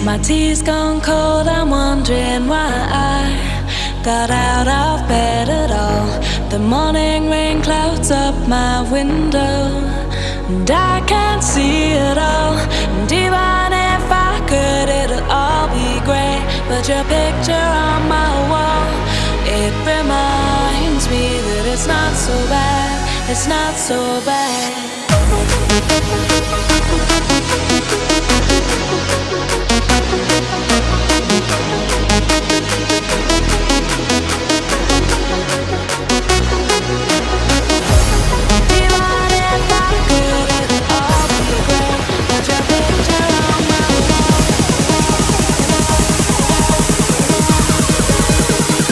My tea's gone cold, I'm wondering why I got out of bed at all. The morning rain clouds up my window, and I can't see it all. And even if I could, it'll all be grey. But your picture on my wall, it reminds me that it's not so bad, it's not so bad.